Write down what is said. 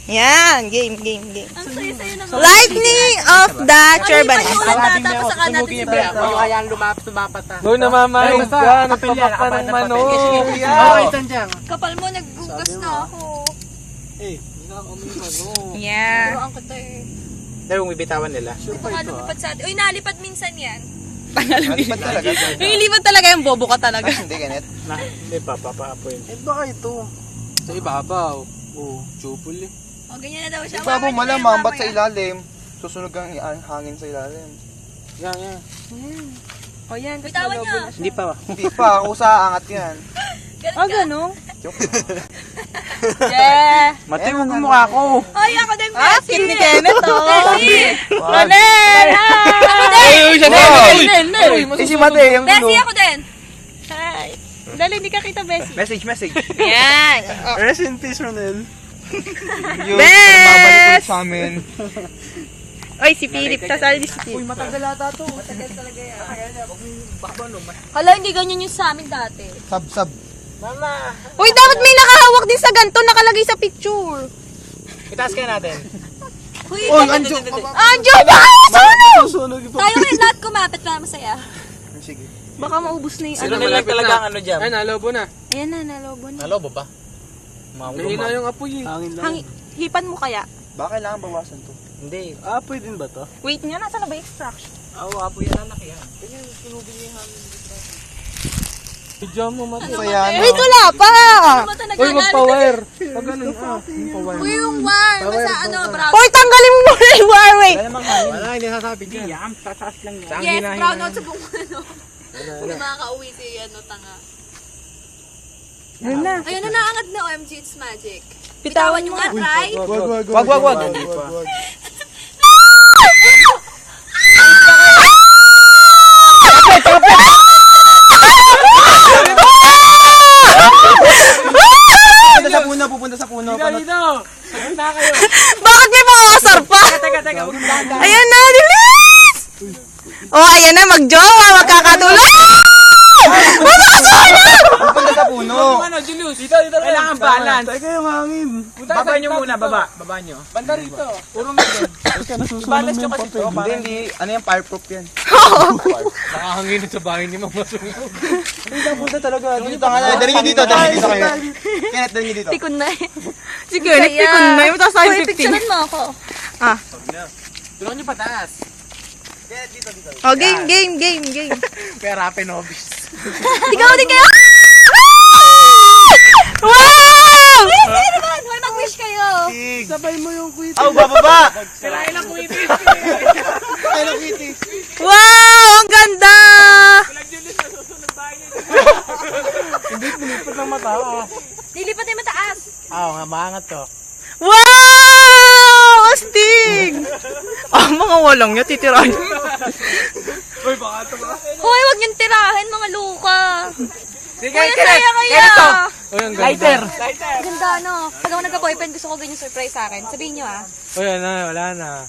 Yan, game. Ang saya-saya naman. Lightning of the Chorbanes. Tapos saka natin si Bea. Kaya lumapat ha. Doon namamahig ka, nagpapak ka ng manok. Kapal mo, naggugas na ako. Yeah. Pero ang kata eh. Dahil kung bibitawan nila. Ito nga lumipad sa atin. Uy, nalipad minsan yan. Nalipad talaga. Yung ilipat talaga yung bobo ka talaga. Hindi ganit. Hindi pa, papaapoy. Baka ito. Sa ibabaw. Oo, chupol eh. O, ganyan na daw siya. Iba po malamang, ba't sa ilalim? Susunog ang hangin sa ilalim. Yan. O yan, Bitawan niya. Hindi pa. Hindi pa, kusa angat yan. Ganun ka. gano'n? Joke. Yeah. Mati, huwag mo mukha ko. Ay, ako din, Ah, Bessie. cute ni Kenneth, oh. Bessie. Ronel! Ako din. Si Mate, yung gulo. Bessie, ako din. Hi. Dali, hindi ka kita, Bessie. Message. Yan. Rest in peace, Ronel. Yung Best! babalik ulit sa amin. Oy, si Philip. Sasali si Philip. Matagal ata to. Hala, hindi ganyan yung sa amin dati. Sab. Uy, dapat may nakahawak din sa ganito. Nakalagay sa picture. Itaas kaya natin. Uy, Anjo! Anjo, baka sunog! Susunog yung tayo kayo lahat kumapit para masaya. Sige. Baka maubos na yung Sino ano. na lang talaga ang ano dyan? Ay, nalobo na. Ayan na, nalobo na. Nalobo ba? Mahina yung apoy eh. Hangin lang. Hipan mo kaya? Baka kailangan bawasan to. Hindi. Apoy din ba to? Wait nga, nasa na ba yung extraction? Oo, apoy yan anak yan. Bidyan mo, Mati. So yan. Wait, wala pa! Mata Uy, nagagalit. magpa-wire. Pag ganun, magpa-wire. Uy, yung war. Basta ano, brown. Hoy, tanggalin mo muna yung warway! Wala, hindi sasabi dyan. Yan, tataas lang yan. Yes, brown out sa buong ano. Hindi makaka-uwi si ano, tanga. Yun na. Ayun na, naangat na OMG, it's magic. Bitawan Bitawan yung mo nga. try. Wag. Pupunta sa puno. Dito! Sagot na kayo. Bakit may makakasar pa? Teka, huwag lang. Ayan na, bilis! Oh, ayan na, magjowa, magkakatulong! Pupunta sa puno. Ano, Julius? Dito lang. Kailangan balance. Teka yung hangin. Baba nyo muna, baba nyo. Banda rito. Puro na din. Teka, nasusunog na yung papel. Hindi. Ano yan? Fireproof yan. Nakahangin sa bahay ni Mama Sunog. Punta talaga. Dito nga na. Dali nyo dito kayo. Kenneth, dali nyo dito. Tikon na eh. Si Kenneth, tikon na eh. Mataas tayo Uy, 15. picturean mo ako. Ah. Tulungan nyo pataas. Oh, game. Pera penobis. Ikaw din kayo! Wow! Sige naman, hoy, mag-wish kayo. Sabay mo yung quit. Aw, bababa! Sirain lang kung itis. Wow! Ang ganda! Pilipat ng mata. Lilipat na yung mataas. Oo, nga maangat to. Wow! Astig! Ah, mga walang nyo, titirahin. Uy, baka ito ba? Hoy, wag niyong tirahin, mga luka. Sige, Uy, ang saya kaya. Uy, ang ganda. Lighter. Ganda, no? Pag ako nagka-boyfriend, gusto ko ganyan surprise sa akin. Sabihin niyo, ah. Uy, wala na.